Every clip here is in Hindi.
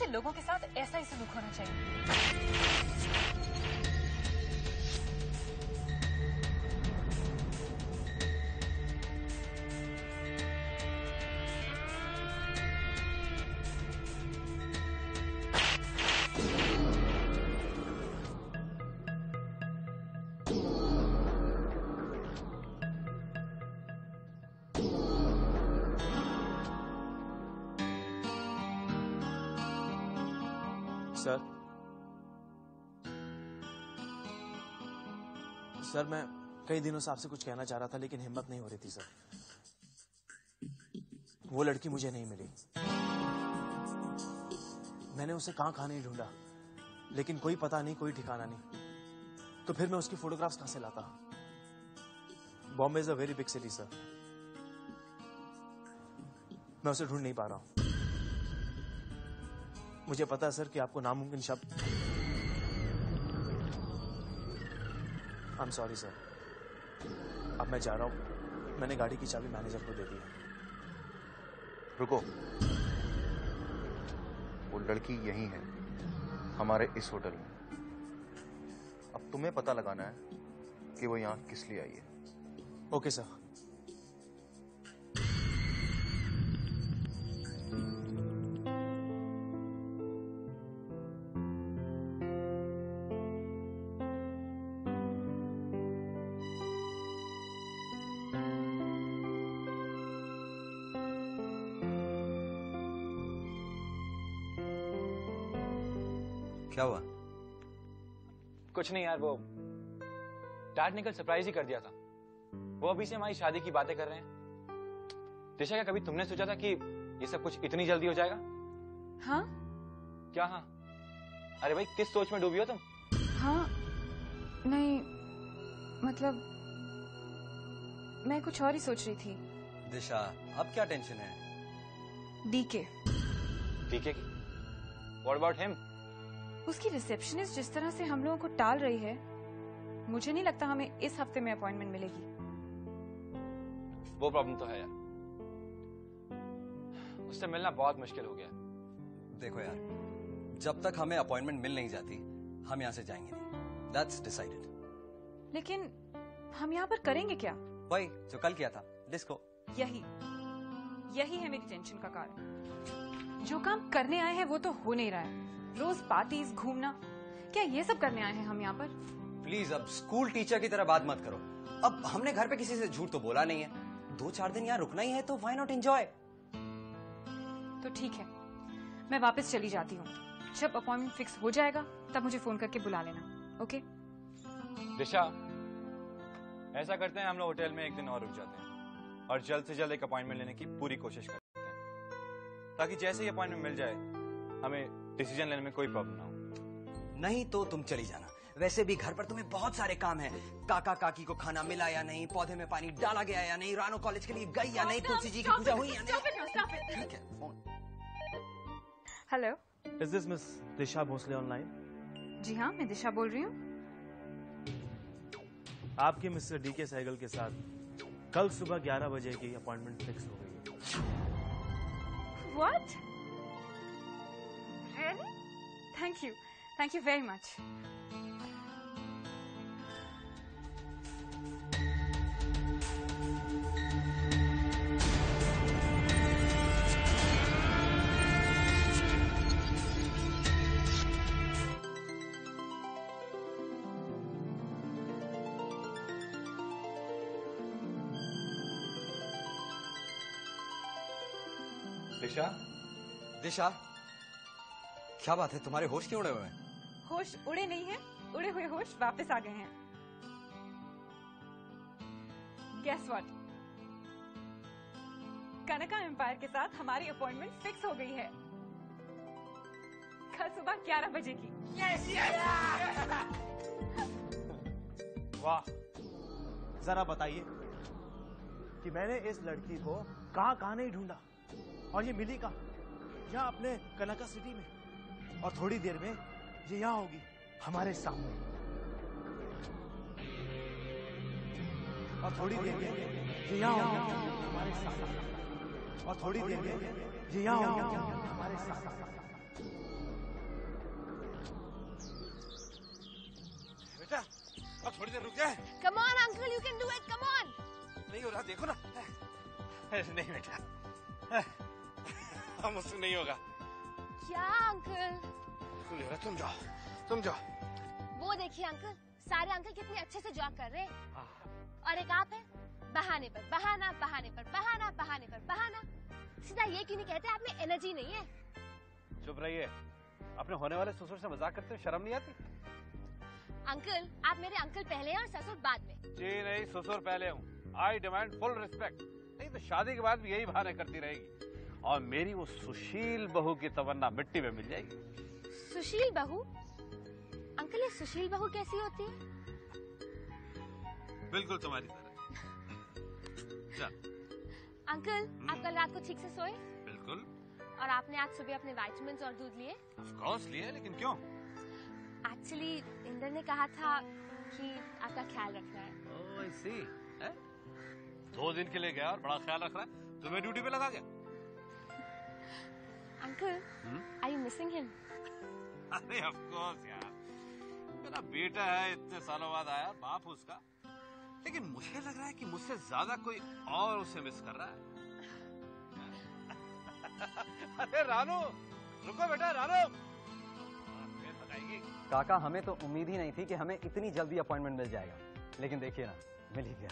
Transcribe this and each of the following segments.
मुझे लोगों के साथ ऐसा ही सलूक होना चाहिए। सर मैं कई दिनों से आपसे कुछ कहना चाह रहा था लेकिन हिम्मत नहीं हो रही थी सर। वो लड़की मुझे नहीं मिली। मैंने उसे कहां नहीं ढूंढा लेकिन कोई पता नहीं, कोई ठिकाना नहीं। तो फिर मैं उसकी फोटोग्राफ्स कहां से लाता? Bombay is a very big city sir. मैं उसे ढूंढ नहीं पा रहा हूं। मुझे पता है सर कि आपको नामुमकिन शब्द। I am sorry sir. अब मैं जा रहा हूं। मैंने गाड़ी की चाबी मैनेजर को दे दी है। रुको, वो लड़की यही है, हमारे इस होटल में। अब तुम्हें पता लगाना है कि वो यहां किस लिए आई है। Okay sir. क्या हुआ? कुछ नहीं यार, वो डैड ने कल सरप्राइज ही कर दिया था। वो अभी से हमारी शादी की बातें कर रहे हैं। दिशा, क्या कभी तुमने सोचा था कि ये सब कुछ इतनी जल्दी हो जाएगा? हाँ? क्या हाँ? अरे भाई, किस सोच में डूबी हो तुम? हाँ नहीं, मतलब मैं कुछ और ही सोच रही थी। दिशा, अब क्या टेंशन है? डीके। डीके की? What about him? उसकी रिसेप्शनिस्ट जिस तरह से हम लोगों को टाल रही है, मुझे नहीं लगता हमें इस हफ्ते में अपॉइंटमेंट मिलेगी। वो प्रॉब्लम तो है यार, उससे मिलना बहुत मुश्किल हो गया। देखो यार, जब तक हमें अपॉइंटमेंट मिल नहीं जाती हम यहां से जाएंगे नहीं। That's decided. लेकिन हम यहाँ पर करेंगे क्या? वही जो कल किया था, डिस्को। यही है मेरी टेंशन का कारण। जो काम करने आए हैं वो तो हो नहीं रहा है। रोज पार्टीज, घूमना, क्या ये सब करने आए हैं हम यहाँ पर? प्लीज अब स्कूल टीचर की तरह बात मत करो। अब हमने घर पे किसी से झूठ तो बोला नहीं है। 2-4 दिन यहाँ रुकना ही है तो व्हाई नॉट एंजॉय। तो ठीक है, मैं वापस चली जाती हूँ। जब अपॉइंटमेंट फिक्स हो जाएगा तब मुझे फोन करके बुला लेना। ओके? दिशा, ऐसा करते हैं, हम लोग होटल में एक दिन और रुक जाते हैं और जल्द से जल्द एक अपॉइंटमेंट लेने की पूरी कोशिश करते हैं, ताकि जैसे ही अपॉइंटमेंट मिल जाए हमें डिसीजन लेने में कोई प्रॉब्लम ना हो। नहीं तो तुम चली जाना। वैसे भी घर पर तुम्हें बहुत सारे काम हैं। काका काकी को खाना मिला या नहीं, पौधे में पानी डाला गया या नहीं, रानो कॉलेज के लिए गई या नहीं, तुलसी जी की पूजा हुई या नहीं। ठीक है, phone. Hello, is this miss Disha Bhosle online? जी हाँ, मैं दिशा बोल रही हूँ। आपके मिस्टर डीके सहगल के साथ कल सुबह 11 बजे की अपॉइंटमेंट फिक्स हो गई है। What? Really? Thank you very much. दिशा? दिशा, क्या बात है, तुम्हारे होश क्यों उड़े हुए हैं? होश उड़े नहीं हैं, उड़े हुए होश वापस आ गए हैं। Guess what? कनका एम्पायर के साथ हमारी अपॉइंटमेंट फिक्स हो गई है कल सुबह 11 बजे की। वाह, जरा बताइए कि मैंने इस लड़की को कहां नहीं ढूंढा और ये मिली कहां? यहाँ अपने कनका सिटी में, और थोड़ी देर में ये यहाँ होगी हमारे सामने, और थोड़ी देर में ये यहाँ होगी हमारे सामने, और थोड़ी देर में ये यहाँ होगी हमारे सामने। थोड़ी देर रुक जाए। Come on, uncle, you can do it. Come on. नहीं हो रहा, देखो ना। नहीं बेटा, मुझसे नहीं होगा। क्या अंकल? नहीं हो रहा, तुम जाओ। वो देखिए अंकल, सारे अंकल कितने अच्छे से जॉग कर रहे हैं। और एक आप है, बहाने पर बहाना, बहाने पर बहाना, बहाने पर बहाना। सीधा ये क्यों नहीं कहते आप में एनर्जी नहीं है? चुप रहिए, अपने होने वाले ससुर से मजाक करते हो, शर्म नहीं आती? अंकल, आप मेरे अंकल पहले हैं और ससुर बाद में। जी नहीं, ससुर पहले हूँ। आई डिमांड फुल रिस्पेक्ट। नहीं तो शादी के बाद भी यही बहाने करती रहेगी और मेरी वो सुशील बहू की तमन्ना मिट्टी में मिल जाएगी। सुशील बहू? अंकल, ये सुशील बहू कैसी होती है? बिल्कुल तुम्हारी तरह। अंकल, आप कल रात को ठीक से सोए? बिल्कुल। और आपने आज सुबह अपने विटामिन्स और दूध लिए? ऑफ कोर्स लिए, लेकिन क्यों? एक्चुअली इंदर ने कहा था कि आपका ख्याल रखना है। ओह, आई सी। 2 दिन के लिए गया और बड़ा ख्याल रख रहा है, तुम्हें ड्यूटी पे लगा गया। Uncle, are you missing him? अरे ऑफ कोर्स यार, मेरा बेटा है, इतने सालों बाद आया, बाप उसका। लेकिन मुझे लग रहा है कि मुझसे ज्यादा कोई और उसे मिस कर रहा है। अरे रानू, रुको बेटा, रानू। फिर बताएगी। काका, हमें तो उम्मीद ही नहीं थी कि हमें इतनी जल्दी अपॉइंटमेंट मिल जाएगा, लेकिन देखिए ना, मिल ही गया।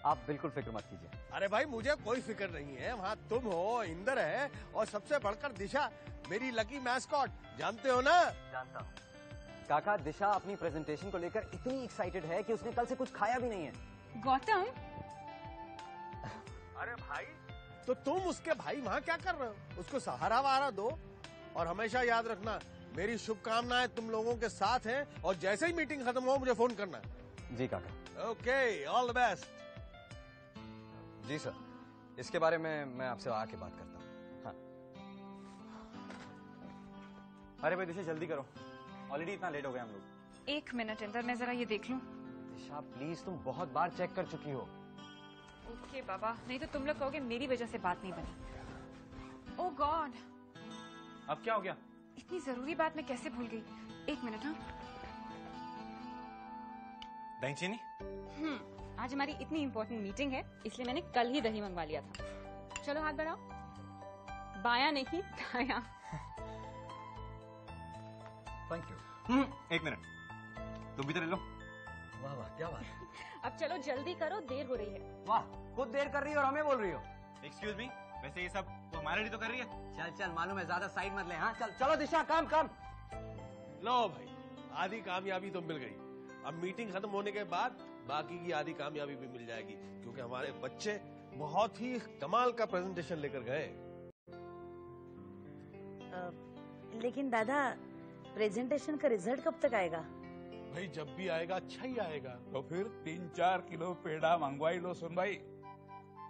आप बिल्कुल फिक्र मत कीजिए। अरे भाई, मुझे कोई फिक्र नहीं है। वहाँ तुम हो, इंदर है और सबसे बढ़कर दिशा, मेरी लकी मैस्कॉट, जानते हो ना? जानता हूँ। काका, दिशा अपनी प्रेजेंटेशन को लेकर इतनी एक्साइटेड है कि उसने कल से कुछ खाया भी नहीं है। गौतम, अरे भाई, तो तुम उसके भाई वहाँ क्या कर रहे हो? उसको सहारा वहारा दो और हमेशा याद रखना, मेरी शुभकामनाएं तुम लोगों के साथ हैं और जैसे ही मीटिंग खत्म हो मुझे फोन करना। जी काका। Okay, all the best. जी सर, इसके बारे में मैं आपसे आके बात करता हूँ। हाँ। अरे भाई दिशा, जल्दी करो, ऑलरेडी इतना लेट हो गए हम लोग। 1 मिनट इंदर, मैं जरा ये देख लूं। दिशा प्लीज, तुम बहुत बार चेक कर चुकी हो। ओके बाबा, नहीं तो तुम लोग कहोगे मेरी वजह से बात नहीं बनी। ओह गॉड, अब क्या हो गया? इतनी जरूरी बात मैं कैसे भूल गई। 1 मिनट। हाँ, दही चीनी? आज हमारी इतनी इम्पोर्टेंट मीटिंग है, इसलिए मैंने कल ही दही मंगवा लिया था। चलो हाथ बढ़ाओ, बायां नहीं दायां। Thank you. 1 मिनट, तुम भी तो ले लो। वाह वाह, क्या बात है। अब चलो जल्दी करो, देर हो रही है। वाह, खुद देर कर रही है और हमें बोल रही हो। एक्सक्यूज मी, वैसे ये सब तो हमारे लिए तो कर रही है। चल चल, मालूम है, ज्यादा साइड मत ले। हाँ चल, चलो दिशा, काम काम। लो भाई, आधी कामयाबी तो मिल गई। अब मीटिंग खत्म होने के बाद बाकी की आधी कामयाबी भी मिल जाएगी, क्योंकि हमारे बच्चे बहुत ही कमाल का प्रेजेंटेशन लेकर गए। लेकिन दादा, प्रेजेंटेशन का रिजल्ट कब तक आएगा? भाई जब भी आएगा अच्छा ही आएगा। तो फिर 3-4 किलो पेड़ा मंगवाई लो। सुन भाई,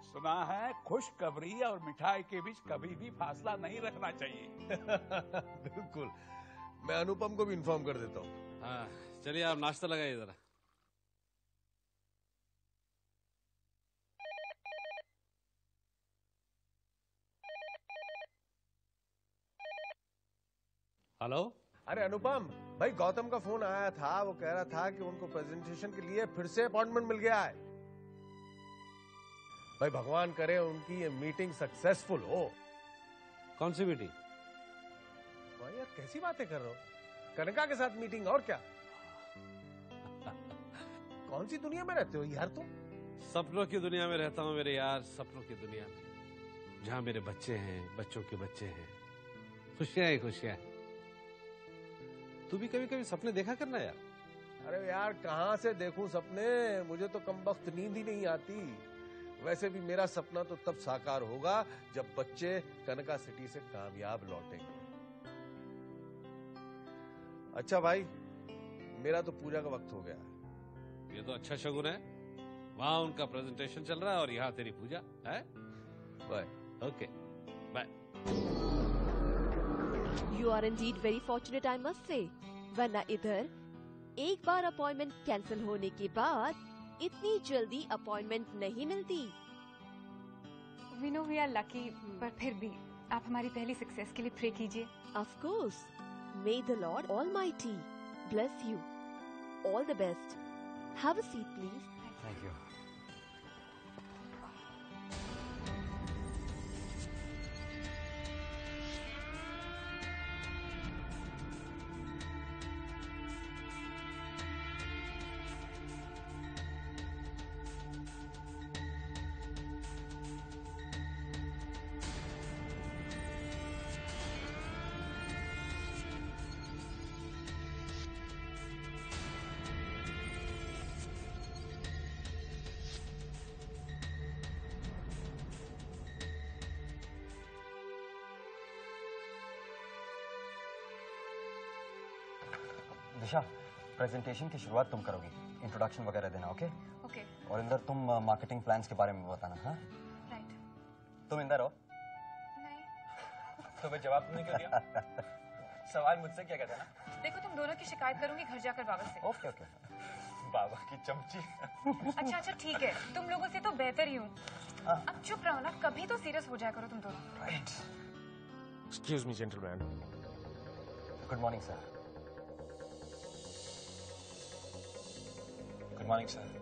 सुना है खुशखबरी और मिठाई के बीच कभी भी फासला नहीं रखना चाहिए। बिल्कुल, मैं अनुपम को भी इन्फॉर्म कर देता हूँ। हाँ, चलिए आप नाश्ता लगाइए जरा। हेलो। अरे अनुपम भाई, गौतम का फोन आया था, वो कह रहा था कि उनको प्रेजेंटेशन के लिए फिर से अपॉइंटमेंट मिल गया है। भाई भगवान करे उनकी ये मीटिंग सक्सेसफुल हो। कौन सी मीटिंग? भाई यार कैसी बातें कर रहे हो? कनका के साथ मीटिंग, और क्या? कौन सी दुनिया में रहते हो यार तुम? सपनों की दुनिया में रहता हूँ मेरे यार, सपनों की दुनिया में, जहाँ मेरे बच्चे हैं, बच्चों के बच्चे हैं, खुशियां ही खुशियां। तू भी कभी कभी सपने देखा करना यार। अरे यार कहाँ से देखूं सपने, मुझे तो कमबख्त नींद ही नहीं आती। वैसे भी मेरा सपना तो तब साकार होगा जब बच्चे कनका सिटी से कामयाब लौटेंगे। अच्छा भाई, मेरा तो पूजा का वक्त हो गया है। ये तो अच्छा शगुन है, वहाँ उनका प्रेजेंटेशन चल रहा है और यहाँ तेरी पूजा है। Bye. Okay bye. You are indeed very fortunate, I must say. वरना इधर एक बार अपॉइंटमेंट कैंसिल होने के बाद इतनी जल्दी अपॉइंटमेंट नहीं मिलती। We know we are lucky, पर फिर भी आप हमारी पहली सक्सेस के लिए प्रे कीजिए। Of course. May the Lord Almighty bless you. All the best. Have a seat, please. Thank you. Disha, presentation की शुरुआत तुम करोगी, इंट्रोडक्शन वगैरह देना, ओके? ओके। और इंदर तुम मार्केटिंग प्लान्स के बारे में बताना, हाँ? राइट। तुम इंदर हो? नहीं। तुम्हें जवाब तुमने क्यों दिया? सवाल मुझसे क्या कहता ना? देखो तुम दोनों की शिकायत करूंगी घर जाकर बाबा से। Okay okay. बाबा की चमची। अच्छा ठीक है, तुम लोगों से तो बेहतर ही हूँ। अब चुप रहो ना, कभी तो सीरियस हो जाया करो तुम दोनों। Right. Excuse me gentleman. Good morning sir. Good morning sir.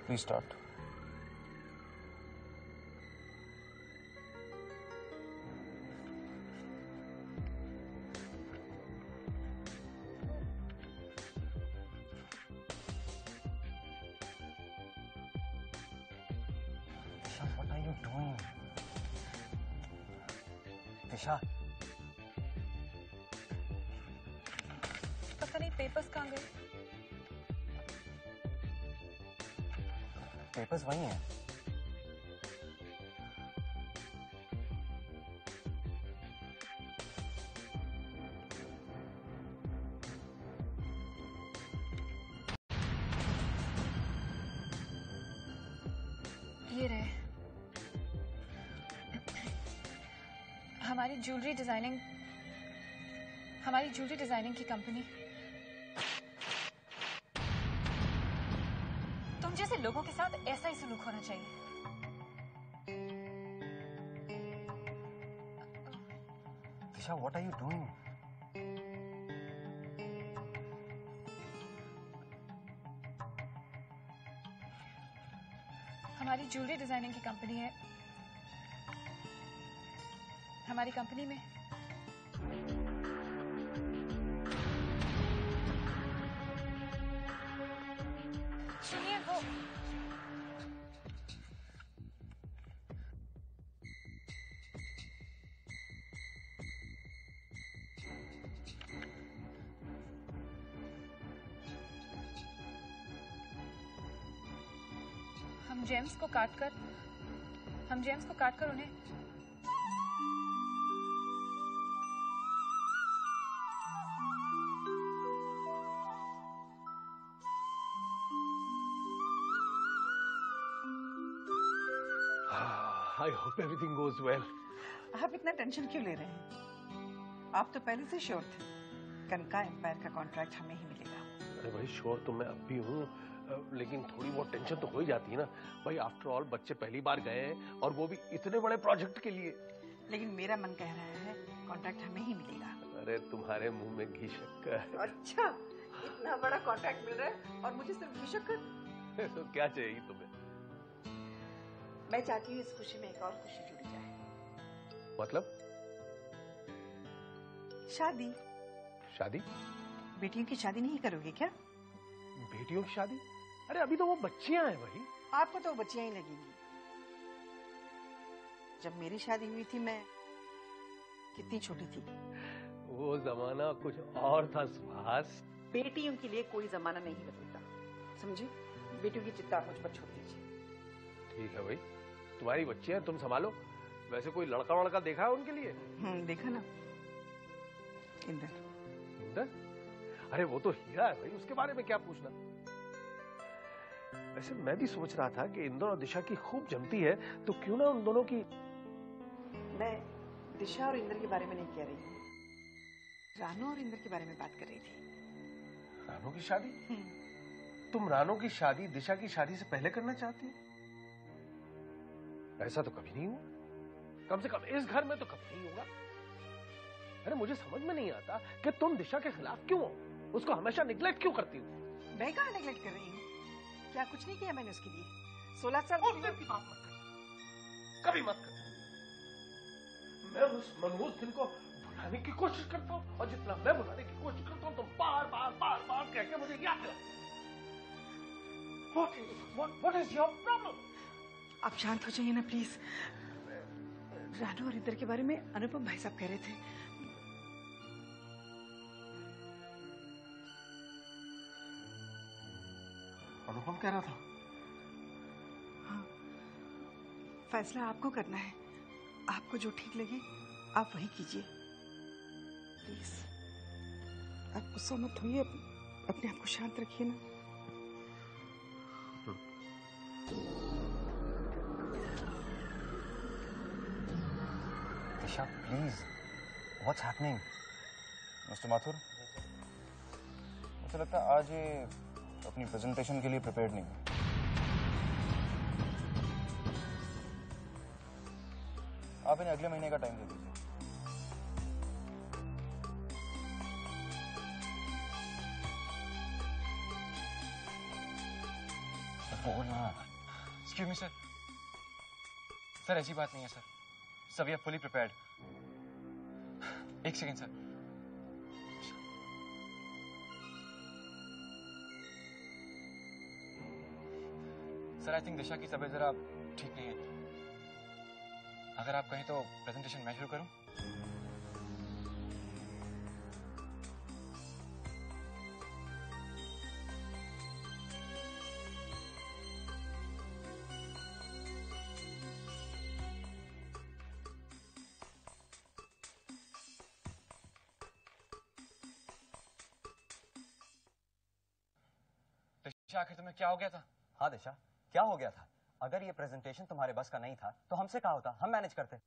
Please start. Disha, what are you doing? दिशा, पता नहीं पेपर्स कहाँ गए। पेपर्स वही हैं। ये रहे हमारी ज्वेलरी डिजाइनिंग की कंपनी। तुम जैसे लोगों के साथ ऐसा ही सलूक होना चाहिए। दिशा, what are you doing? हमारी ज्वेलरी डिजाइनिंग की कंपनी है। हमारी कंपनी में सुनिए वो हम जेम्स को काटकर उन्हें I hope everything goes well. आप इतना टेंशन क्यों ले रहे हैं? आप तो पहले से श्योर थे कनका एम्पायर का कॉन्ट्रैक्ट हमें ही मिलेगा। अरे भाई श्योर तो मैं अब भी हूँ, लेकिन थोड़ी बहुत टेंशन तो हो ही जाती है ना भाई। आफ्टर ऑल बच्चे पहली बार गए हैं और वो भी इतने बड़े प्रोजेक्ट के लिए। लेकिन मेरा मन कह रहा है कॉन्ट्रैक्ट हमें ही मिलेगा। अरे तुम्हारे मुंह में घी शक्कर। अच्छा, इतना बड़ा कॉन्ट्रैक्ट मिल रहा है और मुझे सिर्फ घी शक्कर। तो क्या चाहिए तुम्हें? मैं चाहती हूँ इस खुशी में एक और खुशी जुड़ी जाए। मतलब? शादी। शादी? बेटियों की शादी नहीं करोगे क्या? बेटियों की शादी? अरे अभी तो वो बच्चियां हैं भाई। आपको तो बच्चियां ही लगेंगी। जब मेरी शादी हुई थी मैं कितनी छोटी थी। वो जमाना कुछ और था सुहास। बेटियों के लिए कोई जमाना नहीं बदलता, समझे? बेटियों की चिंता मुझ पर छोड़ दीजिए। ठीक है भाई, तुम्हारी बच्चियां हैं, तुम संभालो। वैसे कोई लड़का वड़का देखा है उनके लिए? देखा ना, इंदर। इंदर? अरे वो तो हीरा है भाई, उसके बारे में क्या पूछना। वैसे मैं भी सोच रहा था कि इंदर और दिशा की खूब जमती है, तो क्यों ना उन दोनों की। मैं दिशा और इंदर के बारे में नहीं कह रही हूँ, रानू और इंदर के बारे में बात कर रही थी। रानू की शादी? तुम रानू की शादी दिशा की शादी से पहले करना चाहती हो? ऐसा तो कभी नहीं हुआ, कम से कम इस घर में तो कभी नहीं होगा। अरे मुझे समझ में नहीं आता कि तुम दिशा के खिलाफ क्यों हो, उसको हमेशा निगलेक्ट क्यों करती हो? मैं कहाँ निगलेक्ट कर रही हूँ? क्या कुछ नहीं किया मैंने उसके लिए? 16 साल उस दिन की बात मत कर, कभी मत कर। मैं उस मनहूस दिन को भुलाने की कोशिश करता हूँ, और जितना मैं भुलाने की कोशिश करता हूँ तुम बार बार कह के मुझे याद दिलाते हो। What is your problem? आप शांत हो जाइए ना प्लीज। रानू और इंदर के बारे में अनुपम भाई साहब कह रहे थे। अनुपम कह रहा था? हाँ, फैसला आपको करना है। आपको जो ठीक लगे आप वही कीजिए। प्लीज आप गुस्सा मत होइए, अपने आप को शांत रखिए ना। Disha please, what's happening? Mister Mathur, मुझे लगता है आज ये अपनी प्रेजेंटेशन के लिए प्रिपेयर्ड नहीं है। आप इन्हें अगले महीने का टाइम दे दीजिए। Excuse me sir. सर ऐसी बात नहीं है sir, sir we are fully prepared. एक second sir. Sir I think Disha की तबीयत जरा ठीक नहीं है। अगर आप कहें तो प्रेजेंटेशन मैं शुरू करूं? दिशा आखिर तुम्हें क्या हो गया था? हाँ दिशा, क्या हो गया था? अगर ये प्रेजेंटेशन तुम्हारे बस का नहीं था तो हमसे कहा होता, हम मैनेज करते।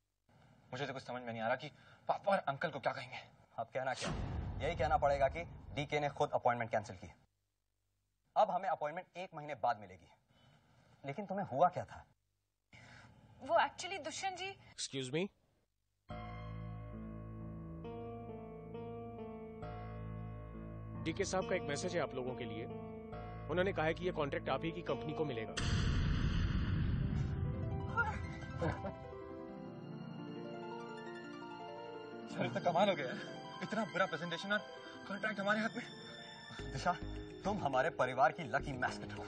मुझे तो कुछ समझ में नहीं आ रहा कि पापा और अंकल को क्या कहेंगे। अब कहना क्या, यही कहना पड़ेगा कि डीके ने खुद अपॉइंटमेंट कैंसिल की। अब हमें अपॉइंटमेंट 1 महीने बाद मिलेगी। लेकिन तुम्हें हुआ क्या था? वो एक्चुअली दुष्यंत जी। एक्सक्यूज मी, डीके साहब का एक मैसेज है आप लोगों के लिए। उन्होंने कहा है कि ये कॉन्ट्रैक्ट आप ही की कंपनी को मिलेगा। सर तो कमाल हो गया, इतना बुरा प्रेजेंटेशन और कॉन्ट्रैक्ट हमारे हाथ में। दिशा, तुम हमारे परिवार की लकी मैस्कट हो।